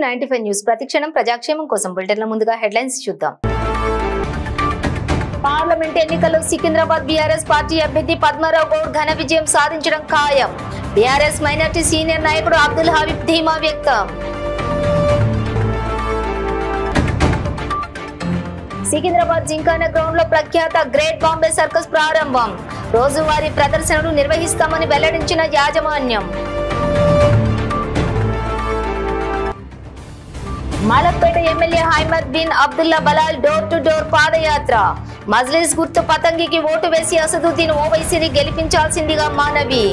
95 news ప్రతిక్షణం ప్రజాక్షేమం కోసం బులెటిన్ల ముందుగా హెడ్లైన్స్ చూద్దాం. పార్లమెంట్ ఎన్నికల్లో సికింద్రాబాద్ బీఆర్ఎస్ పార్టీ అభ్యర్థి పద్మారావు గౌడ్ ఘన విజయం సాధించడం ఖాయం. బీఆర్ఎస్ మైనార్టీ సీనియర్ నాయకుడు అబ్దుల్ హబీబ్ ధీమా వ్యక్తం. సికింద్రాబాద్ జింకానా గ్రౌండ్ లో ప్రఖ్యాత గ్రేట్ బాంబే సర్కస్ ప్రారంభం. రోజువారీ ప్రదర్శనలు నిర్వహిస్తామని వెల్లడించిన యాజమాన్యం. Malakpet MLA Ahmed bin Abdullah Balala door to door padayatra. Majlis గుర్తు పతంగికి ఓటు వేసి అసదుద్దీన్ ఓవైసీని గెలిపించాల్సిందిగా మనవి.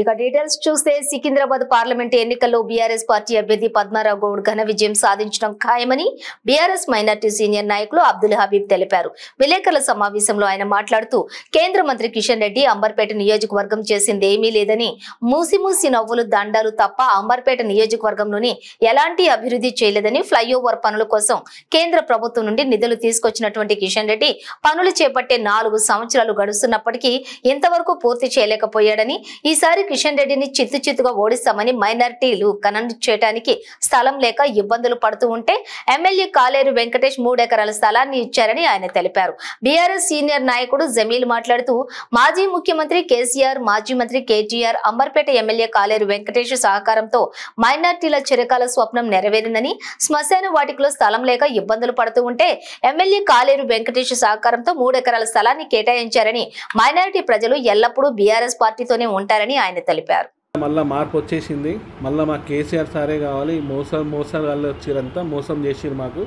ఇక డీటెయిల్స్ చూస్తే సికింద్రాబాద్ పార్లమెంట్ ఎన్నికల్లో బీఆర్ఎస్ పార్టీ అభ్యర్థి పద్మారావు గౌడ్ ఘన విజయం సాధించడం ఖాయమని బీఆర్ఎస్ మైనార్టీ సీనియర్ నాయకులు అబ్దుల్ హబీబ్ తెలిపారు. విలేకరుల సమావేశంలో ఆయన మాట్లాడుతూ కేంద్ర మంత్రి కిషన్ రెడ్డి అంబర్పేట నియోజకవర్గం చేసింది ఏమీ లేదని, మూసి నవ్వులు దండాలు తప్ప అంబర్పేట నియోజకవర్గంలోని ఎలాంటి అభివృద్ధి చేయలేదని, ఫ్లైఓవర్ పనుల కోసం కేంద్ర ప్రభుత్వం నుండి నిధులు తీసుకొచ్చినటువంటి కిషన్ రెడ్డి పనులు చేపట్టే 4 సంవత్సరాలు గడుస్తున్నప్పటికీ ఇంతవరకు పూర్తి చేయలేకపోయాడని, ఈసారి కిషన్ రెడ్డిని చిత్తుగా ఓడిస్తామని మైనారిటీలు ఖననం చేయడానికి స్థలం లేక ఇబ్బందులు పడుతూ ఉంటే ఎమ్మెల్యే కాలేరు వెంకటేష్ 3 ఎకరాల స్థలాన్ని ఇచ్చారని ఆయన తెలిపారు. బీఆర్ఎస్ సీనియర్ నాయకుడు జమీల్ మాట్లాడుతూ మాజీ ముఖ్యమంత్రి కేసీఆర్, మాజీ మంత్రి కేటీఆర్, అంబర్పేట ఎమ్మెల్యే కాలేరు వెంకటేష్ సహకారంతో మైనారిటీల చిరకాల స్వప్నం నెరవేరిందని, శ్మశాన వాటికలో స్థలం లేక ఇబ్బందులు పడుతూ ఉంటే ఎమ్మెల్యే కాలేరు వెంకటేష్ సహకారంతో 3 ఎకరాల స్థలాన్ని కేటాయించారని, మైనారిటీ ప్రజలు ఎల్లప్పుడూ బీఆర్ఎస్ పార్టీతోనే ఉంటారని ఆయన తెలిపారు. మళ్ళీ మార్పు వచ్చేసింది. మళ్ళీ మాకు కేసీఆర్ సారే కావాలి. మోసాలు వాళ్ళు వచ్చిరంతా మోసం చేసిరు మాకు.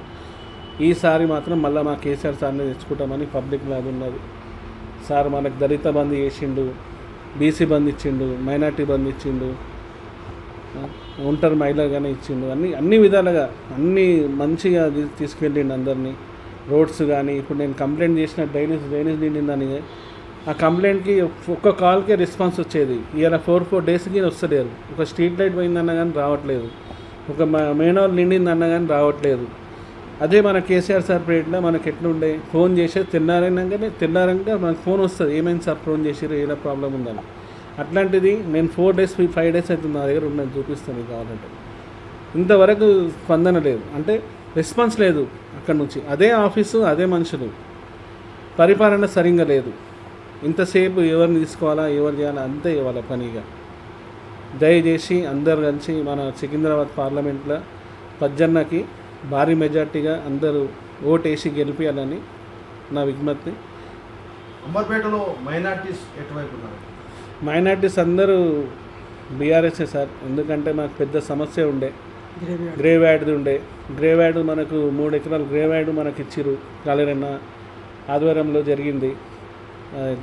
ఈసారి మాత్రం మళ్ళీ మా కేసీఆర్ సార్ని తెచ్చుకుంటామని పబ్లిక్లో అది ఉన్నది. సార్ మనకు దళిత బంద్ చేసిండు, బీసీ బంద్ ఇచ్చిండు, మైనార్టీ బంద్ ఇచ్చిండు, ఒంటరి మహిళగానే ఇచ్చిండు. అన్ని విధాలుగా అన్నీ మంచిగా తీసుకెళ్ళిండు అందరినీ. రోడ్స్ కానీ ఇప్పుడు నేను కంప్లైంట్ చేసిన డ్రైనేజ్ నిండిందని ఆ కంప్లైంట్కి ఒక్క కాల్కే రెస్పాన్స్ వచ్చేది. ఇలా 4 డేస్కి వస్తలేరు. ఒక స్ట్రీట్ లైట్ పోయిందన్న కానీ రావట్లేదు, ఒక మెయిన్ నిండిందన్న కానీ రావట్లేదు. అదే మన కేసీఆర్ సార్ పీరియడ్లో మనకి ఎట్లుండే, ఫోన్ చేసేది తెల్లారంగా మనకు ఫోన్ వస్తుంది, ఏమైంది సార్ ఫోన్ చేసిరు, ఏదో ప్రాబ్లం ఉందని. అట్లాంటిది నేను 4 డేస్ 5 డేస్ అవుతుంది నా దగ్గర ఉన్నది, చూపిస్తాను కావాలంటే. ఇంతవరకు స్పందన లేదు, అంటే రెస్పాన్స్ లేదు అక్కడ నుంచి. అదే ఆఫీసు, అదే మనుషులు, పరిపాలన సరిగ్గా లేదు. ఇంతసేపు ఎవరిని తీసుకోవాలా, ఎవరు చేయాలా అంతే ఇవ్వాలి పనిగా. దయచేసి అందరు కలిసి మన సికింద్రాబాద్ పార్లమెంట్లో పజ్జన్నకి భారీ మెజార్టీగా అందరూ ఓటేసి గెలిపించాలని నా విజ్ఞప్తి. అంబర్పేటలో మైనార్టీస్ ఎటువైపు ఉన్నారు? మైనార్టీస్ అందరూ బీఆర్ఎస్ఏ సార్. ఎందుకంటే మాకు పెద్ద సమస్య ఉండే, గ్రేవ్యార్డ్ది ఉండే. గ్రేవ్యార్డ్ మనకు 3 ఎకరాలు గ్రేవ్యార్డ్ మనకి ఇచ్చిరు. కాలేరన్న ఆధ్వర్యంలో జరిగింది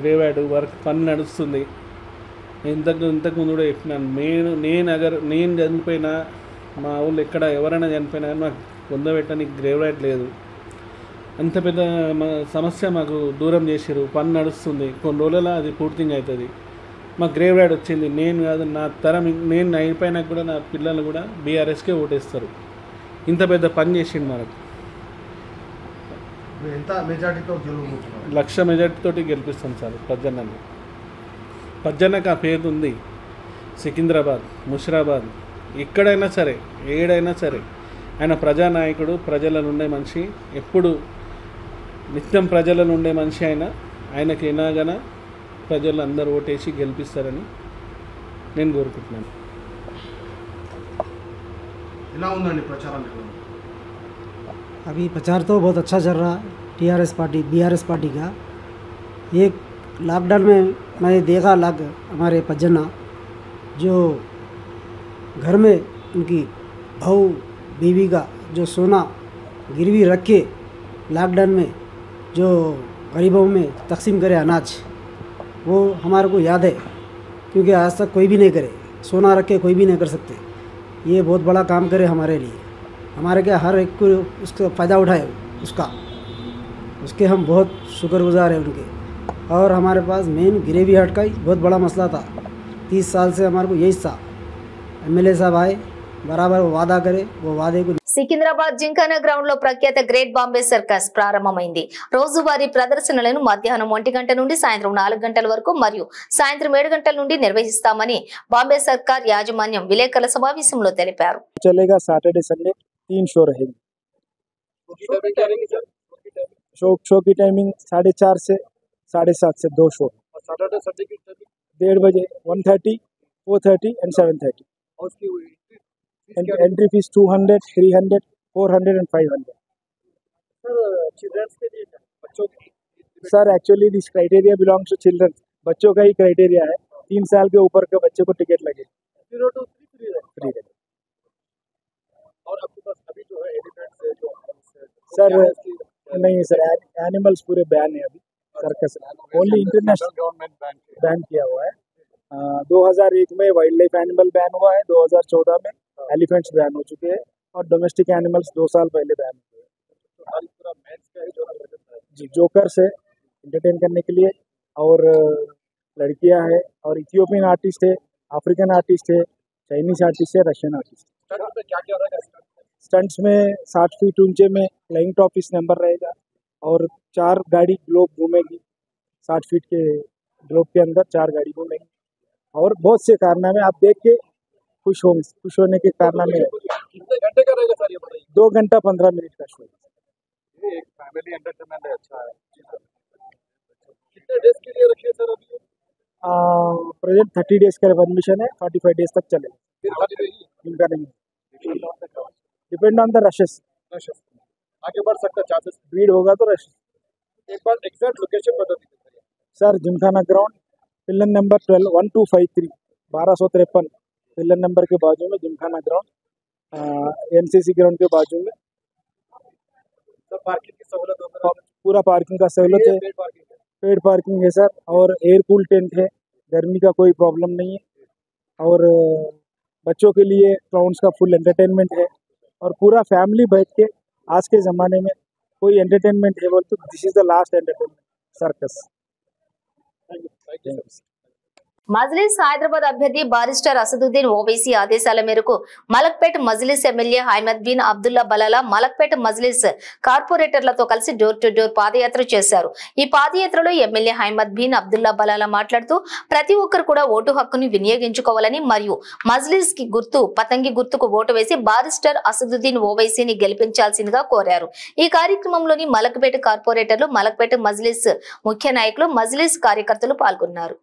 గ్రేవ్యార్డ్ వర్క్, పని నడుస్తుంది. ఇంతకు ముందు కూడా చెప్పినాను, నేను చనిపోయినా, మా ఊళ్ళో ఎక్కడ ఎవరైనా చనిపోయినా కానీ మాకు పొందబెట్టడానికి గ్రేవ్యార్డ్ లేదు. అంత పెద్ద సమస్య మాకు దూరం చేసిరు. పని నడుస్తుంది, కొన్ని రోజులలో అది పూర్తిగా అవుతుంది. మాకు గ్రేవ్యార్డ్ వచ్చింది. నేను కాదు, నా తరం, నేను అయిపోయినా కూడా నా పిల్లలు కూడా బీఆర్ఎస్కే ఓటేస్తారు. ఇంత పెద్ద పని చేసిండు మనకు. ఎంత మెజార్టీతో గెలుపుతున్నారు? 1,00,000 మెజార్టీతో గెలిపిస్తాం సార్ పజ్జన్నకు ఆ పేరు ఉంది. సికింద్రాబాద్, ముషిరాబాద్, ఎక్కడైనా సరే, ఏడైనా సరే ఆయన ప్రజానాయకుడు, ప్రజలలో ఉండే మనిషి, ఎప్పుడు నిత్యం ప్రజలలో ఉండే మనిషి. ఆయనకి ఎలాగన ప్రజలు అందరూ ఓటేసి గెలిపిస్తారని నేను కోరుకుంటున్నాను. ఎలా ఉందండి ప్రచారం? अभी प्रचार तो बहुत अच्छा चल रहा है बीआरएस पार्टी का। एक लॉकडाउन में मैंने देखा हमारे पज्जना जो घर में उनकी बहू बीवी का जो सोना गिरवी रख के लॉकडाउन में जो गरीबों में तकसीम करे अनाज, वो हमारे को याद है, क्योंकि आज तक कोई भी नहीं करे, सोना रख के कोई भी नहीं कर सकते। ये बहुत बड़ा काम करे हमारे लिए, हमारे क्या हर एक को उसका फ़ायदा उठाए उसके हम बहुत शुक्रगुजार हैं उनके। और हमारे पास मेन ग्रेवी हाट का ही बहुत बड़ा मसला था। 30 साल से हमारे को यही था, एमएलए साहब आए, बराबर वो वादा करे, वो वादे को సికింద్రాబాద్ జింకానా గ్రౌండ్ లో ప్రఖ్యాత గ్రేట్ బాంబే సర్కస్ ప్రారంభమైంది. రోజువారీ ప్రదర్శనలను మధ్యాహ్నం 1 గంట నుండి సాయంత్రం 4 గంటల వరకు మరియు సాయంత్రం 7 గంటల నుండి నిర్వహిస్తామని బాంబే సర్కార్ యాజమాన్యం విలేకరుల సమావేశంలో తెలిపారు. चलेगा सैटरडे संडे 3 शो रहेंगे। शो की टाइमिंग 4:30 से 7:30 से 2 शो। सैटरडे संडे की 1:30 बजे 1:30, 4:30 and 7:30। Entry fee 200, 300, 400 and 500। Sir actually this criteria belongs to children. बच्चों का ही क्राइटेरिया है। 3 साल के ऊपर के बच्चे को टिकट लगे। 0 to 3 फ्री है। और आपके पास अभी जो है एलिफेंट्स है जो सर नहीं सर, एनिमल्स पूरे बैन है अभी circus. Only international government ban किया हुआ है। 2001 में वाइल्ड लाइफ एनिमल बैन हुआ है, 2014 में एलिफेंट्स बैन हो चुके हैं और डोमेस्टिक एनिमल्स 2 साल पहले बैन हुए हैं। जी जोकर से एंटरटेन करने के लिए और लड़कियां है और इथियोपियन आर्टिस्ट है, अफ्रीकन आर्टिस्ट है, चाइनीज आर्टिस्ट है, रशियन आर्टिस्ट। स्टंट्स में 60 फीट ऊंचे में फ्लाइंग टॉपिस नंबर रहेगा और 4 गाड़ी ग्लोब घूमेगी। 60 फीट के ग्लोब के अंदर 4 गाड़ी घूमेगी और बहुत से कारनामे आप देख के खुश होने के कारनामे है। कितने घंटे का रहेगा सर ये बताइए? 2 घंटा 15 मिनट का शो। ये एक फैमिली एंटरटेनमेंट है, अच्छा है। कितने डेज के लिए रखिए सर अभी? प्रेजेंट 30 डेज का परमिशन है, 45 डेज तक चलेगा। इनका नहीं डिपेंड ऑन द रशेस। आगे बढ़ सकता है, चांसेस भीड़ होगा तो रश। एक बार एग्जैक्ट लोकेशन बता दीजिए sir. Gymkhana ground pillar number 1253 1253 pillar number के बाजू में जिमखाना ग्राउंड, एनसीसी ग्राउंड के बाजू में। सर पार्किंग की सहूलत होगा? पूरा पार्किंग का सहूलत है, पेड पार्किंग है सर और एयर कूल टेंट है। गर्मी का कोई प्रॉब्लम नहीं है और बच्चों के लिए क्लाउन्स का फुल एंटरटेनमेंट है और पूरा फैमिली बैठ के आज के ज़माने में कोई एंटरटेनमेंट है बोल तो this is the last entertainment circus. Majlis Hyderabad అభ్యర్థి బారిస్టర్ అసదుద్దీన్ ఓవైసీ ఆదేశాల మేరకు మలక్పేట్ మజ్లిస్ ఎమ్మెల్యే హైమద్ బిన్ అబ్దుల్లా బలాలా మలక్పేట్ మజ్లిస్ కార్పొరేటర్లతో కలిసి డోర్ టు డోర్ పాదయాత్ర చేశారు. ఈ పాదయాత్రలో ఎమ్మెల్యే హైమద్ బిన్ అబ్దుల్లా బలాలా మాట్లాడుతూ ప్రతి ఒక్కరు కూడా ఓటు హక్కుని వినియోగించుకోవాలని మరియు మజ్లిస్ కి గుర్తు పతంగి గుర్తుకు ఓటు వేసి బారిస్టర్ అసదుద్దీన్ ఓవైసీని గెలిపించాల్సిందిగా కోరారు. ఈ కార్యక్రమంలోని మలక్పేట్ కార్పొరేటర్లు, మలక్పేట్ మజ్లిస్ ముఖ్య నాయకులు, మజ్లిస్ కార్యకర్తలు పాల్గొన్నారు.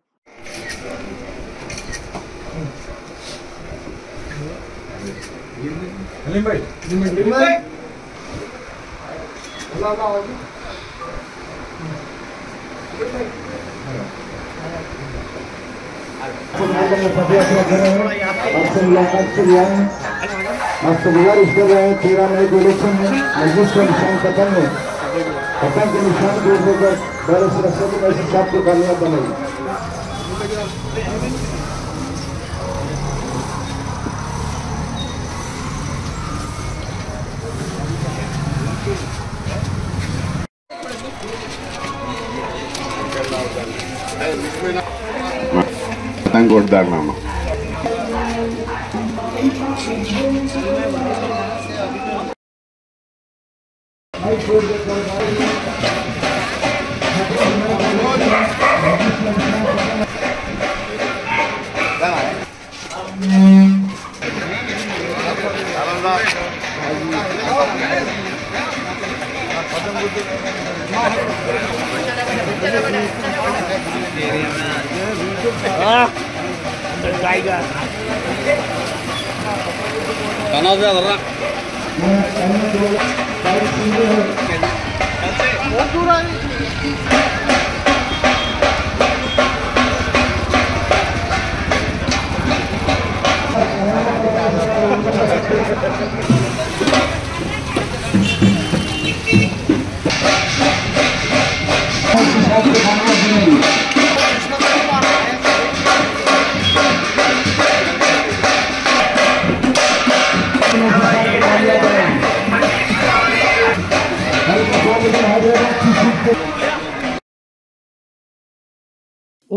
गुजारिश कर रहे हैं 13 मई को इलेक्शन में मजलिस का निशान पतंग है। पतंग के निशान को लेकर बैरिस्टर असदुद्दीन साहब को कामयाब बनाई। पतंग उड़दार नामा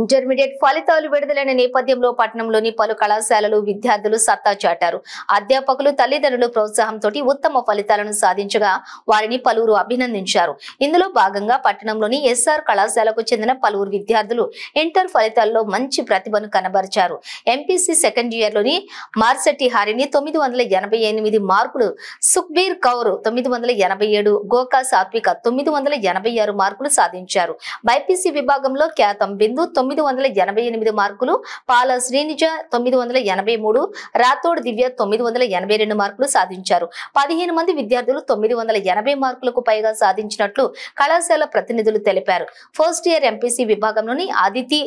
ఇంటర్మీడియట్ ఫలితాలు విడుదలైన నేపథ్యంలో పట్టణంలోని పలు కళాశాలలు విద్యార్థులు సత్తా చాటారు. అధ్యాపకులు తల్లిదండ్రుల ప్రోత్సాహంతో ఉత్తమ ఫలితాలను సాధించగా వారిని పలువురు అభినందించారు. ఇందులో భాగంగా పట్టణంలోని ఎస్ఆర్ కళాశాలకు చెందిన పలువురు విద్యార్థులు ఇంటర్ ఫలితాల్లో మంచి ప్రతిభను కనబరిచారు. ఎంపీసీ సెకండ్ ఇయర్ లోని మార్సెట్టి హారిని 988 మార్కులు, సుఖ్బీర్ కౌర్ 987, గోకా సాత్విక 986 మార్కులు సాధించారు. బైపీసీ విభాగంలో ఖ్యాతం బిందు 988 మార్కులు, పాల శ్రీనిజ 983, రాథోడ్ దివ్య 982 మార్కులు సాధించారు. 15 మంది విద్యార్థులు 980 మార్కులకు పైగా సాధించినట్లు కళాశాల ప్రతినిధులు తెలిపారు. ఫస్ట్ ఇయర్ ఎంపీసీ విభాగంలోని ఆదితి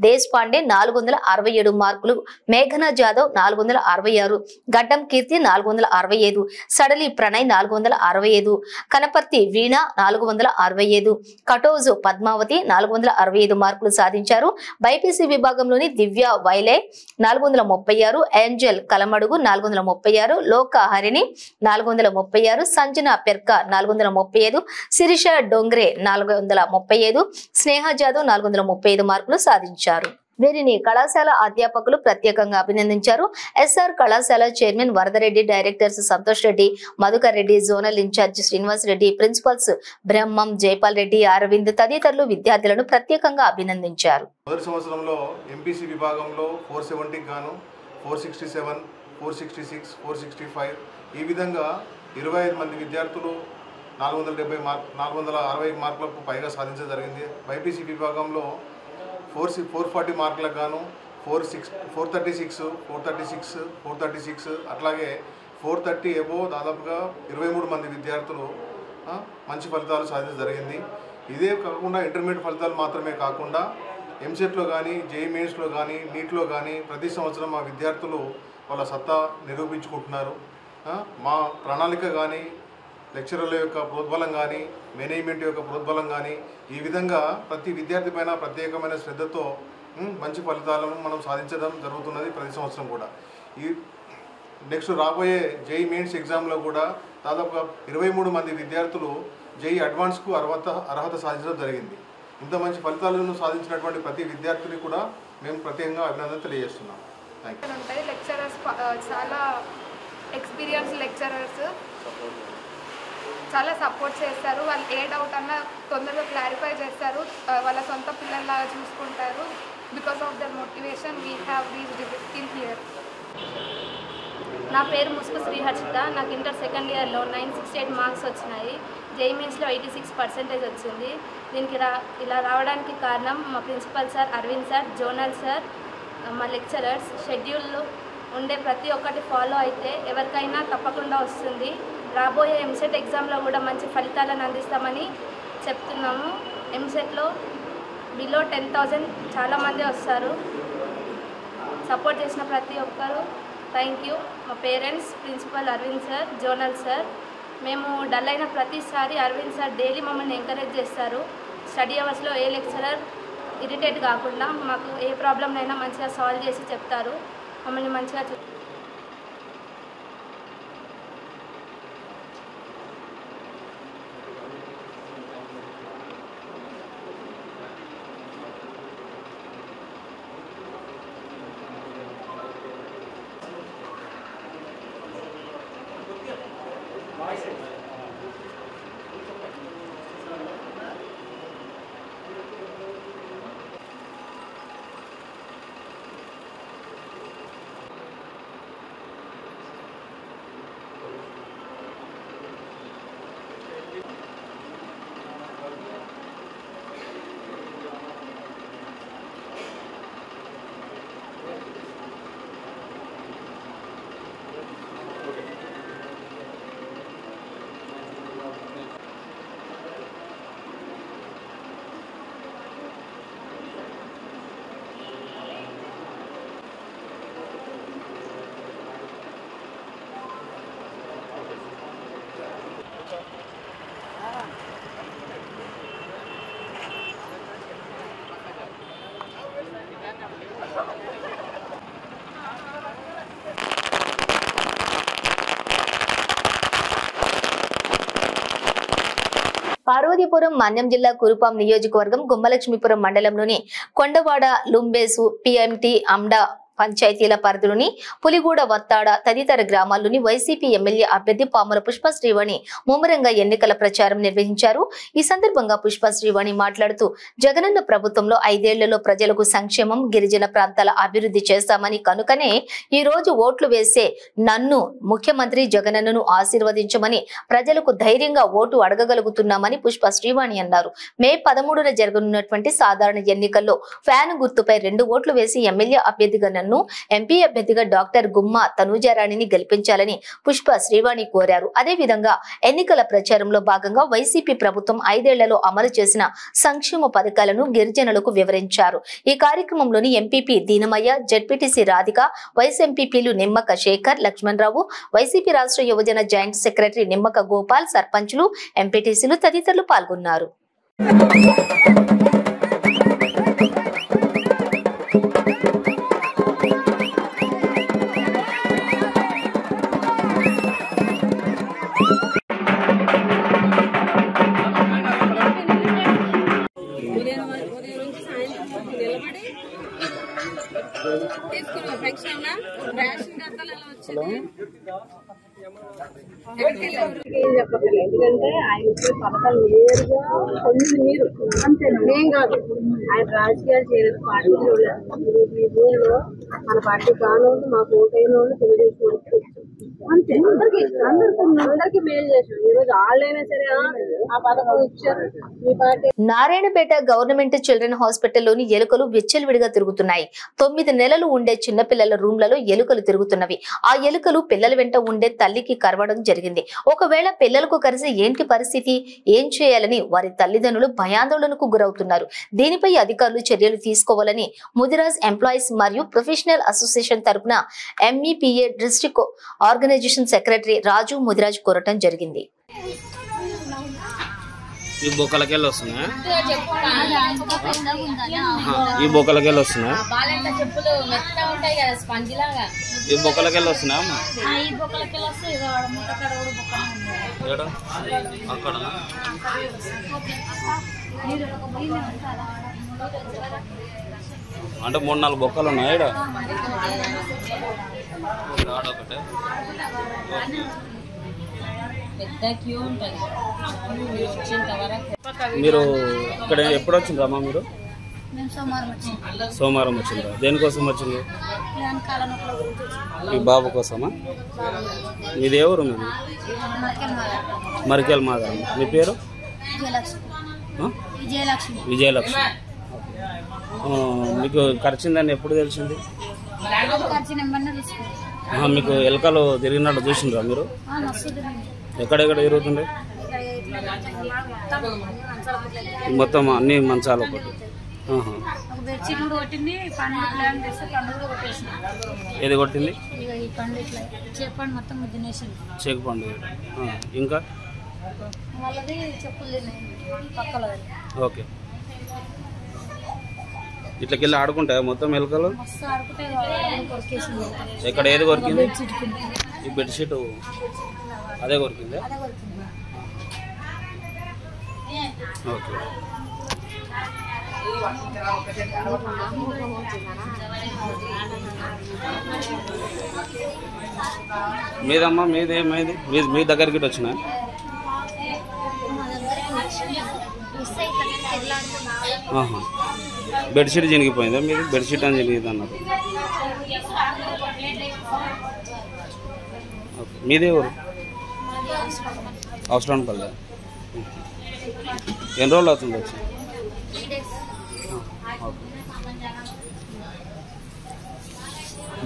దేశపాండే 467 మార్కులు, మేఘనా జాదవ్ 466, గడ్డం కీర్తి 465, సడలి ప్రణయ్ 465, కనపర్తి వీణ 465, కటోజు పద్మావతి 465 మార్కులు సాధించారు. బైపీసీ విభాగంలోని దివ్య వైలే 436, ఏంజల్ కలమడుగు 436, లోక హరిణి 436, సంజన పెర్క 435, శిరీష డొంగ్రే 435, స్నేహ జాదవ్ 435 మార్కులు సాధించారు. వీరిని కళాశాల అధ్యాపకులు ప్రత్యేకంగా అభినందించారు. ఎస్ఆర్ కళాశాల chairman Varadareddy, directors Santosh Reddy, Madhukar Reddy, zonal in charge Srinivas Reddy, principals Brahmam, Jaipal Reddy, Aravind తదితరులు విద్యార్థులను ప్రత్యేకంగా అభినందించారు. మొదటి సంవత్సరంలో ఎంపీసీ విభాగంలో 470 గాను 467, 466, 465 ఈ విధంగా 25 మంది విద్యార్థులు 460 మార్కులకు పైగా సాధించడం జరిగింది. బైపీసీ విభాగంలో 440 మార్కులకు గాను 436, 436 అట్లాగే 430 ఎబో దాదాపుగా 23 మంది విద్యార్థులు మంచి ఫలితాలు సాధించడం జరిగింది. ఇదే కాకుండా ఇంటర్మీడియట్ ఫలితాలు మాత్రమే కాకుండా ఎంసెట్లో కానీ, జేఈ మెయిన్స్లో కానీ, నీట్లో కానీ ప్రతి సంవత్సరం మా విద్యార్థులు వాళ్ళ సత్తా నిరూపించుకుంటున్నారు. మా ప్రణాళిక కానీ, లెక్చరర్ల యొక్క ప్రోద్బలం కానీ, మేనేజ్మెంట్ యొక్క ప్రోద్బలం కానీ ఈ విధంగా ప్రతి విద్యార్థి పైన ప్రత్యేకమైన శ్రద్ధతో మంచి ఫలితాలను మనం సాధించడం జరుగుతున్నది ప్రతి సంవత్సరం కూడా. ఈ నెక్స్ట్ రాబోయే జేఈ మెయిన్స్ ఎగ్జామ్లో కూడా దాదాపుగా 23 మంది విద్యార్థులు జేఈ అడ్వాన్స్కు అర్హత సాధించడం జరిగింది. ఇంత మంచి ఫలితాలను సాధించినటువంటి ప్రతి విద్యార్థిని కూడా మేము ప్రత్యేకంగా అభినందన తెలియజేస్తున్నాం. Thank you. లెక్చరర్స్ చాలా ఎక్స్పీరియన్స్ లెక్చరర్స్ చాలా సపోర్ట్ చేస్తారు. వాళ్ళు ఏ డౌట్ అన్నా తొందరగా క్లారిఫై చేస్తారు. వాళ్ళ సొంత పిల్లల్లాగా చూసుకుంటారు. Because of their motivation we have reached till here. నా పేరు ముసుగు శ్రీహర్షిత. నాకు ఇంటర్ సెకండ్ ఇయర్లో 968 మార్క్స్ వచ్చినాయి. జేఈ మెయిన్స్లో 86% వచ్చింది. దీనికి ఇలా రావడానికి కారణం మా principal sir Arvind sir, zonal sir, మా లెక్చరర్స్. షెడ్యూల్లో ఉండే ప్రతి ఒక్కటి ఫాలో అయితే ఎవరికైనా తప్పకుండా వస్తుంది. రాబోయే ఎంసెట్ ఎగ్జామ్లో కూడా మంచి ఫలితాలను అందిస్తామని చెప్తున్నాము. ఎంసెట్లో బిలో 10,000 చాలామంది వస్తారు. సపోర్ట్ చేసిన ప్రతి ఒక్కరు థ్యాంక్ యూ. మా parents, principal Arvind sir, zonal sir. మేము డల్ అయిన ప్రతిసారి అరవింద్ సార్ డైలీ మమ్మల్ని ఎంకరేజ్ చేస్తారు. స్టడీ అవర్స్లో ఏ లెక్చరర్ ఇరిటేట్ కాకుండా మాకు ఏ ప్రాబ్లంనైనా మంచిగా సాల్వ్ చేసి చెప్తారు. మమ్మల్ని మంచిగా పార్వతీపురం మన్యం జిల్లా కురుపాం నియోజకవర్గం గుమ్మలక్ష్మీపురం మండలంలోని కొండవాడ లుంబేసు పిఎంటి అమ్డా పంచాయతీల పరిధిలోని పులిగూడ వత్తాడ తదితర గ్రామాల్లోని వైసీపీ ఎమ్మెల్యే అభ్యర్థి పాముల పుష్ప శ్రీవాణి ముమ్మరంగా ఎన్నికల ప్రచారం నిర్వహించారు. ఈ సందర్భంగా పుష్ప శ్రీవాణి మాట్లాడుతూ జగనన్న ప్రభుత్వంలో 5 ఏళ్లలో ప్రజలకు సంక్షేమం, గిరిజన ప్రాంతాల అభివృద్ధి చేస్తామని కనుకనే ఈ రోజు ఓట్లు వేసే నన్ను ముఖ్యమంత్రి జగనన్నను ఆశీర్వదించమని ప్రజలకు ధైర్యంగా ఓటు అడగగలుగుతున్నామని పుష్ప శ్రీవాణి అన్నారు. మే 13న జరగనున్నటువంటి సాధారణ ఎన్నికల్లో ఫ్యాన్ గుర్తుపై 2 ఓట్లు వేసి ఎమ్మెల్యే అభ్యర్థిగా ఎంపీ అభ్యర్థిగా డాక్టర్ గుమ్మా తనూజారాణిని గెలిపించాలని పుష్ప శ్రీవాణి కోరారు. అదేవిధంగా ఎన్నికల ప్రచారంలో భాగంగా వైసీపీ ప్రభుత్వం 5 ఏళ్లలో అమలు చేసిన సంక్షేమ పథకాలను గిరిజనులకు వివరించారు. ఈ కార్యక్రమంలోని ఎంపీపీ దీనమయ్య, జెడ్పీటీసీ రాధిక, వైస్ ఎంపీపీలు నిమ్మక శేఖర్, లక్ష్మణరావు, వైసీపీ రాష్ట్ర యువజన జాయింట్ సెక్రటరీ నిమ్మక గోపాల్, సర్పంచులు, ఎంపీటీసీలు తదితరులు పాల్గొన్నారు. ఎందుకంటే ఆయన పథకాలు నేరుగా పొందింది మీరు అంతే, ఏం కాదు. ఆయన రాజకీయాలు చేయలేదు, పార్టీలో ఈ ఊళ్ళో మన పార్టీ కానోళ్ళు, మాకు ఓటైన వాళ్ళు తెలుగుదేశం అంతే. అందరికి మేలు చేసాం. ఈ రోజు వాళ్ళైనా సరే ఆ పథకం ఇచ్చారు మీ పార్టీ. నారాయణపేట గవర్నమెంట్ చిల్డ్రన్ హాస్పిటల్లోని ఎలుకలు విచ్చలవిడిగా తిరుగుతున్నాయి. 9 నెలలు ఉండే చిన్నపిల్లల రూమ్లలో ఎలుకలు తిరుగుతున్నవి. ఆ ఎలుకలు పిల్లల వెంట ఉండే తల్లికి కరవడం జరిగింది. ఒకవేళ పిల్లలకు కరిసి ఏంటి పరిస్థితి, ఏం చేయాలని వారి తల్లిదండ్రులు భయాందోళనకు గురవుతున్నారు. దీనిపై అధికారులు చర్యలు తీసుకోవాలని ముదిరాజ్ ఎంప్లాయీస్ మరియు ప్రొఫెషనల్ అసోసియేషన్ తరపున ఎంఈపీఏ డిస్ట్రిక్ట్ ఆర్గనైజేషన్ సెక్రటరీ రాజు ముదిరాజ్ కోరటం జరిగింది. ఈ బొక్కలకెళ్ళి వస్తున్నా, ఈ బొక్కలకెళ్ళి వస్తున్నా, ఈ బొక్కలకెళ్ళి వస్తున్నా అక్కడ అంటే 3-4 బొక్కలు ఉన్నాయి ఇక్కడ. ఆడొకటే మీరు ఇక్కడ ఎప్పుడు వచ్చిండ్రమ్మా? మీరు సోమవారం వచ్చిండ్రా? దేనికోసం వచ్చింది? మీ బాబు కోసమా? మీది ఎవరు? మీది మరికేల్ మాధవం. మీ పేరు? విజయలక్ష్మి. మీకు ఖర్చిందని ఎప్పుడు తెలిసింది? మీకు ఎలకలు తిరిగినట్టు చూసిండ్రా మీరు? ఎక్కడెక్కడ తిరుగుతుండే? మొత్తం అన్ని మంచాలు ఒకటి. ఏది కొట్టింది? చేకు పండుగ. ఇంకా ఓకే. ఇట్లకెళ్ళి ఆడుకుంటాయా మొత్తం ఎలుకలు? ఎక్కడ ఏది కొరికింది? ఈ బెడ్షీట్ అదే కొరికిందా? ఓకే. మీదమ్మా, మీదేమైంది? మీ దగ్గరికి వచ్చినా? బెడ్షీట్ చినిగిపోయిందా? మీది బెడ్షీట్ అని చినిగింది అన్నారు. మీదే ఊరు? అవసరం పల్లె. ఎన్ని రోజులు అవుతుంది వచ్చి?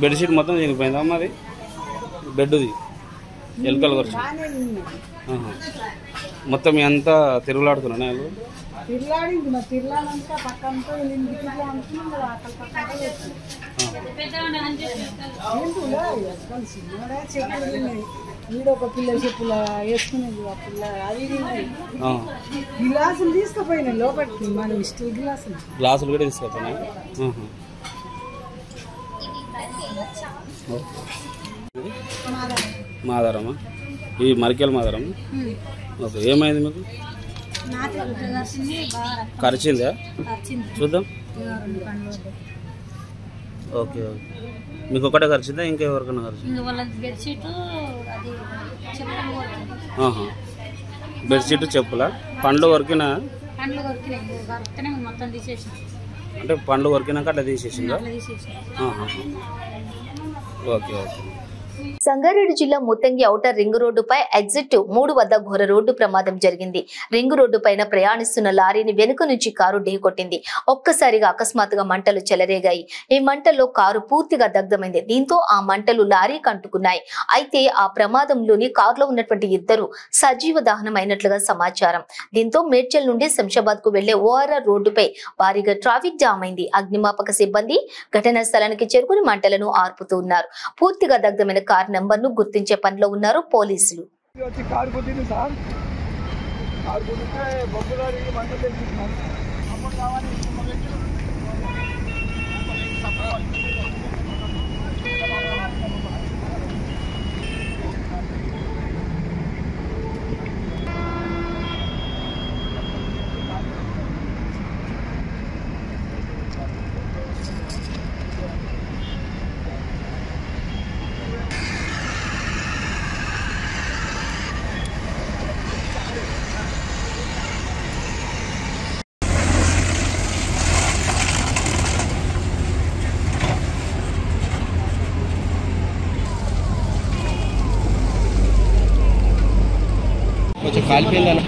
బెడ్షీట్ మొత్తం చినిగిపోయిందా మాది? బెడ్ది ఎలుకలు ఖర్చు మొత్తం అంతా తిరుగులాడుతున్నా నేను. ఒక పిల్ల చెప్పుల వేసుకునేది, ఆ పిల్ల అది గ్లాసులు తీసుకుపోయినాయి లోపలికి. మన స్టీల్ గ్లాసులు కూడా తీసుకుపోయినాయి. మాదారమా? ఈ మరికేల్ మాదారమా? ఓకే. ఏమైంది మీకు? కరిచిందా? చూద్దాం. Okay okay. మీకు ఒకటే ఖర్చుదా ఇంకా ఎవరికైనా ఖర్చు? బెడ్షీట్ చెప్పులా? పండ్లు వరకినా? అంటే పండ్లు వరకినాక అట్లా తీసేసిందా? Okay okay. సంగారెడ్డి జిల్లా ముత్తంగి ఔటర్ రింగ్ రోడ్డుపై ఎగ్జిట్ 3 వద్ద ఘోర రోడ్డు ప్రమాదం జరిగింది. రింగ్ రోడ్డు పైన ప్రయాణిస్తున్న లారీని వెనుక నుంచి కారు ఢీకొట్టింది. ఒక్కసారిగా అకస్మాత్తుగా మంటలు చెలరేగాయి. ఈ మంటల్లో కారు పూర్తిగా దగ్ధమైంది. దీంతో ఆ మంటలు లారీకి అంటుకున్నాయి. అయితే ఆ ప్రమాదంలోని కారులో ఉన్నటువంటి 2 సజీవ దహనం అయినట్లుగా సమాచారం. దీంతో మేడ్చల్ నుండి శంషాబాద్ కు వెళ్లే ఓఆర్ఆర్ రోడ్డుపై భారీగా ట్రాఫిక్ జామ్ అయింది. అగ్నిమాపక సిబ్బంది ఘటనా స్థలానికి చేరుకుని మంటలను ఆర్పుతూ ఉన్నారు. పూర్తిగా దగ్ధమైన కార్ నంబర్ ను గుర్తించే పనిలో ఉన్నారు పోలీసులు. కొంచెం కాలిపోయిందన్న.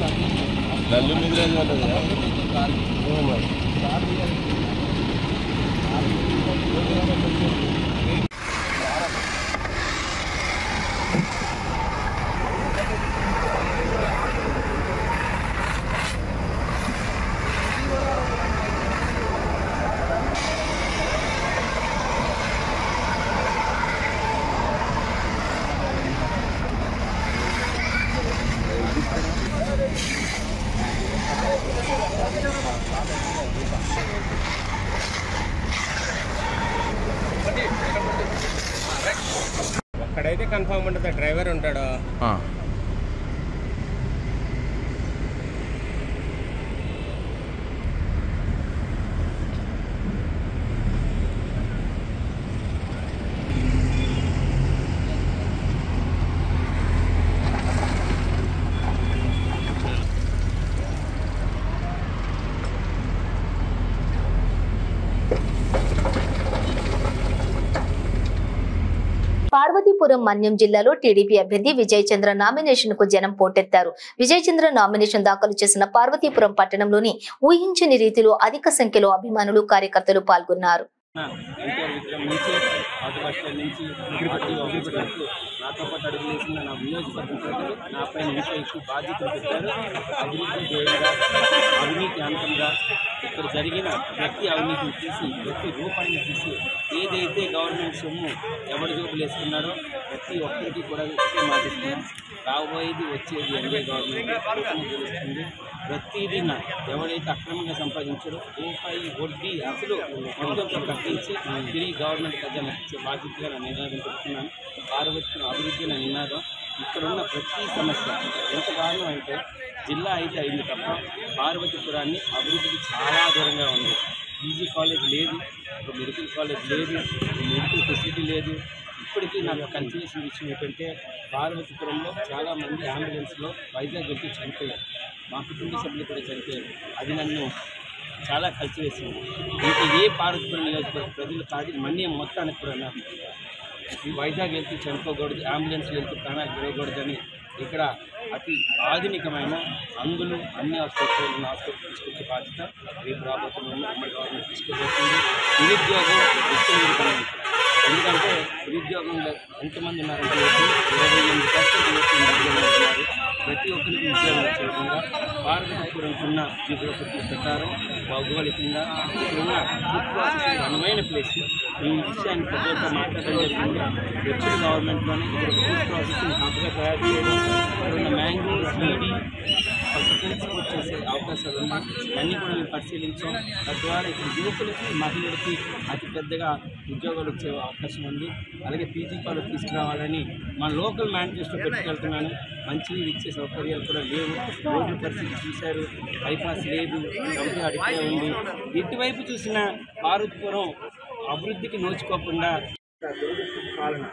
అక్కడైతే కన్ఫర్మ్ ఉంటుంది, డ్రైవర్ ఉంటాడు. పార్వతీపురం మన్యం జిల్లాలో టీడీపీ అభ్యర్థి విజయ్ చంద్ర నామినేషన్ కు జనం పోటెత్తారు. విజయ్ చంద్ర నామినేషన్ దాఖలు చేసిన పార్వతీపురం పట్టణంలోని ఊహించని రీతిలో అధిక సంఖ్యలో అభిమానులు కార్యకర్తలు పాల్గొన్నారు. నాతో పాటు అడుగులేసిన నా నియోజకవర్గం ప్రజలు నా పైన ఇంకా ఎక్కువ బాధ్యతలు పెట్టారు. అభివృద్ధి ధ్యేయంగా, అవినీతి అంతంగా ఇక్కడ జరిగిన ప్రతి అవినీతిని తీసి, ప్రతి రూపాయిని తీసి, ఏదైతే గవర్నమెంట్ సొమ్ము ఎవరి జోబులు వేసుకున్నారో ప్రతి ఒక్కరికి కూడా మాటిస్తున్నాను. రాబోయేది వచ్చేది ఎన్డీఏ గవర్నమెంట్ తెలుస్తుంది. ప్రతిదీ ఎవరైతే అక్రమంగా సంపాదించారో రూపాయి వడ్డీ అసలు మొత్తంతో కట్టించి తిరిగి గవర్నమెంట్ ప్రజలకు ఇచ్చే బాధ్యతగా నేను నినాదం పెడుతున్నాను. పార్వతీపురం అభివృద్ధి నా నినాదం. ఇక్కడున్న ప్రతి సమస్య ఎంత కారణం అంటే జిల్లా అయితే అయింది తప్ప పార్వతీపురాన్ని అభివృద్ధికి చాలా దూరంగా ఉంది. పీజీ కాలేజ్ లేదు, ఒక మెడికల్ కాలేజ్ లేదు, మెడికల్ ఫెసిలిటీ లేదు. ఇప్పటికీ నాకు కన్ఫ్యూషన్ విషయం ఏంటంటే పార్వతీపురంలో చాలామంది అంబులెన్స్లో వైజాగ్ వెళ్తూ చనిపోయారు. మా కుటుంబ సభ్యులు కూడా చనిపోయారు. అది నన్ను చాలా కలిసివేసింది. ఇంకా ఏ పార్వతీపురం నియోజకవర్గ ప్రజలు కాదు మన్యం మొత్తానికి కూడా ఈ వైజాగ్ వెళ్తూ చనిపోకూడదు, అంబులెన్స్ వెళ్తూ ప్రాణాలు పెరగకూడదని ఇక్కడ అతి ఆధునికమైన అందులో అన్ని హాస్పిటల్ తీసుకొచ్చే బాధ్యత రేపు రాబోతున్న ఉమ్మడి గవర్నమెంట్ తీసుకుపోతుంది. నిరుద్యోగం విచ్చలవిడిపోయింది. ఎందుకంటే నిరుద్యోగంలో ఎంతమంది ఉన్నారంటే 28% ఉన్నారు. ప్రతి ఒక్కరికి ఉద్యోగం వచ్చే విధంగా పార్వతీపురంకున్న జియోగ్రఫీ ప్రకారం భౌగోళికంగా ఇక్కడున్న ఫుడ్ ప్రాసెసింగ్ అనువైన ప్లేస్. ఈ విషయాన్ని ప్రజలతో మాట్లాడడం జరిగింది. వచ్చిన గవర్నమెంట్లోనే ఇక్కడ ఫుడ్ ప్రాసెసింగ్ హబ్గా తయారు చేయడం, ఇక్కడున్న మ్యాంగోస్, సపోర్ట్ చేసే అవకాశాలు ఉన్నాయి. అన్నీ కూడా మేము పరిశీలించాం. తద్వారా ఇక్కడ యువకులకి మహిళలకి అతి పెద్దగా ఉద్యోగాలు వచ్చే అవకాశం ఉంది. అలాగే పీజీ కాలేజ్ తీసుకురావాలని మన లోకల్ మేనిఫెస్టో పెట్టుకెళ్తున్నాను. మంచినీళ్ళు ఇచ్చే సౌకర్యాలు కూడా లేవు. రోడ్ల పరిస్థితి చూశారు, బైపాస్ లేదు, కంపెనీ అడిగే ఉంది. ఎటువైపు చూసినా పార్వతీపురం అభివృద్ధికి నోచుకోకుండా పాలన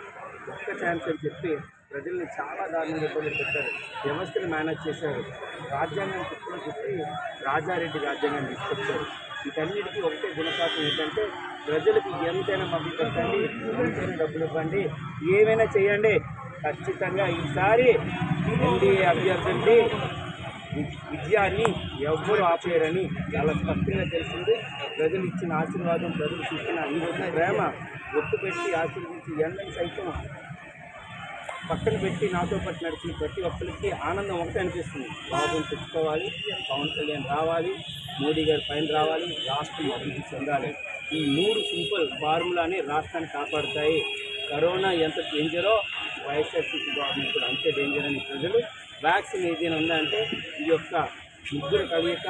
ఒక్క ఛాన్స్ అని చెప్పి ప్రజల్ని చాలా దారుణంగా ఇబ్బంది పెట్టారు. వ్యవస్థను మేనేజ్ చేశారు. రాజ్యాంగం చెప్పి రాజారెడ్డి రాజ్యాంగాన్ని తీసుకొచ్చారు. వీటన్నిటికీ ఒకటే గుణపాఠం ఏంటంటే ప్రజలకు ఎంతైనా మద్దతు పెట్టండి, ఎంతైనా డబ్బులు ఇవ్వండి, ఏమైనా చేయండి, ఖచ్చితంగా ఈసారి ఎన్డీఏ అభ్యర్థి విజయాన్ని ఎవ్వరూ ఆపేయరని చాలా స్పష్టంగా తెలిసింది. ప్రజలు ఇచ్చిన ఆశీర్వాదం, ప్రజలు చూసిన ఈ రోజు ప్రేమ ఒట్టు పెట్టి ఆశీర్వదించి ఎండని సైతం పక్కన పెట్టి నాతో పాటు నడిచిన ప్రతి ఒక్కరికి ఆనందం ఒకటే అనిపిస్తుంది. బాబుని తెచ్చుకోవాలి, పవన్ కళ్యాణ్ రావాలి, మోడీ గారి పైన రావాలి, రాష్ట్రం అభివృద్ధి చెందాలి. ఈ 3 సింపుల్ ఫార్ములాని రాష్ట్రాన్ని కాపాడుతాయి. కరోనా ఎంత డేంజరో వైఎస్ఆర్సీపీ గవర్నమెంట్ కూడా అంతే డేంజర్ అని ప్రజలు వ్యాక్సిన్ ఏదైనా ఉందంటే ఈ యొక్క ముగ్గురు కలయిక,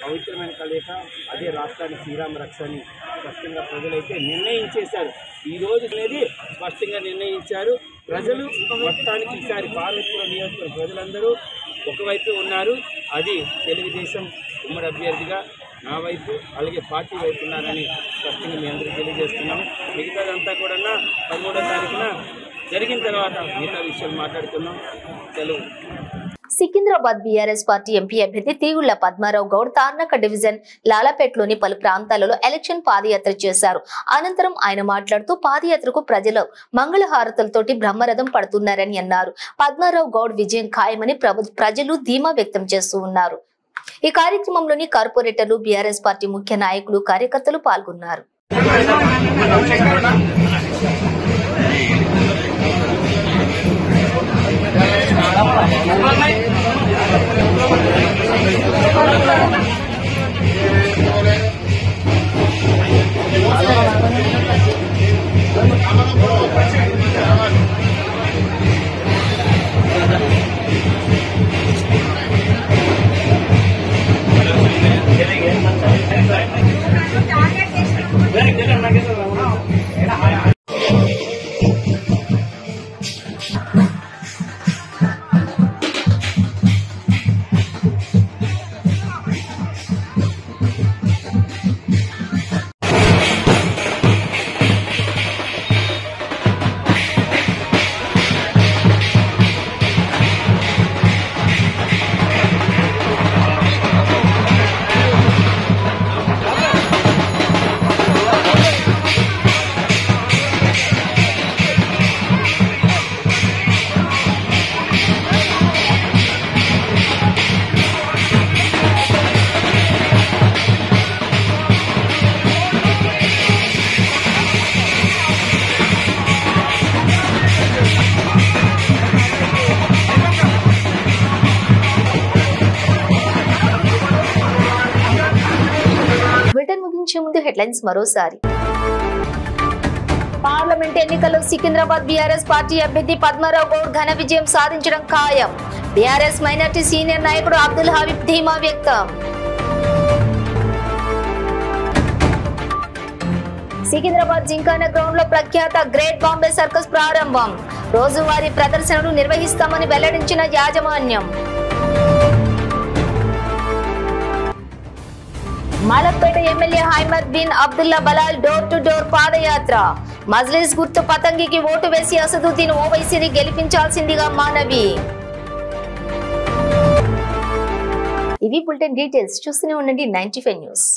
పవిత్రమైన కలయిక, అదే రాష్ట్రానికి శ్రీరామ రక్ష అని స్పష్టంగా ప్రజలైతే నిర్ణయించేశారు. ఈరోజు అనేది స్పష్టంగా నిర్ణయించారు. ప్రజలు మొత్తానికి ఈసారి పార్వతీపురం నియోజకవర్గ ప్రజలందరూ ఒకవైపు ఉన్నారు. అది తెలుగుదేశం ఉమ్మడి అభ్యర్థిగా నా వైపు, అలాగే పార్టీ వైపు ఉన్నారని స్పష్టంగా మీ అందరికీ తెలియజేస్తున్నాం. మిగతాదంతా కూడా 13వ తారీఖున జరిగిన తర్వాత మిగతా విషయాలు మాట్లాడుకున్నాం. సెలవు. సికింద్రాబాద్ బీఆర్ఎస్ పార్టీ ఎంపీ అభ్యర్థి తీగుళ్ల పద్మారావు గౌడ్ తార్నాక డివిజన్ లాలపేటలోని పలు ప్రాంతాలలో ఎలక్షన్ పాదయాత్ర చేశారు. అనంతరం ఆయన మాట్లాడుతూ పాదయాత్రకు ప్రజలు మంగళహారతులతోటి బ్రహ్మరథం పడుతున్నారని అన్నారు. పద్మారావు గౌడ్ విజయం ఖాయమని ప్రజలు ధీమా వ్యక్తం చేస్తూ ఉన్నారు. ఈ కార్యక్రమంలోని కార్పొరేటర్లు, బీఆర్ఎస్ పార్టీ ముఖ్య నాయకులు, కార్యకర్తలు పాల్గొన్నారు. ముందు హెడ్లైన్స్ మరోసారి. పార్లమెంట్ ఎన్నికల్లో సికింద్రాబాద్ బీఆర్ఎస్ పార్టీ అభ్యర్థి పద్మారావు గౌడ్ ఘన విజయం సాధించడం ఖాయం. బీఆర్ఎస్ మైనార్టీ సీనియర్ నాయకుడు అబ్దుల్ హబీబ్ ధీమా వ్యక్తం. సికింద్రాబాద్ జింకానా గ్రౌండ్ లో ప్రఖ్యాత గ్రేట్ బాంబే సర్కస్ ప్రారంభం. రోజువారీ ప్రదర్శనలు నిర్వహిస్తామని వెల్లడించిన యాజమాన్యం. Malakpet MLA Ahmed bin Abdullah Balala door to door padayatra. Majlis గుర్తు పతంగికి ఓటు వేసి అసదుద్దీన్ ఓవైసీని గెలిపించాల్సిందిగా మనవి. ఇవి బులెటిన్ డీటెయిల్స్. చూస్తూనే ఉండండి 95 న్యూస్.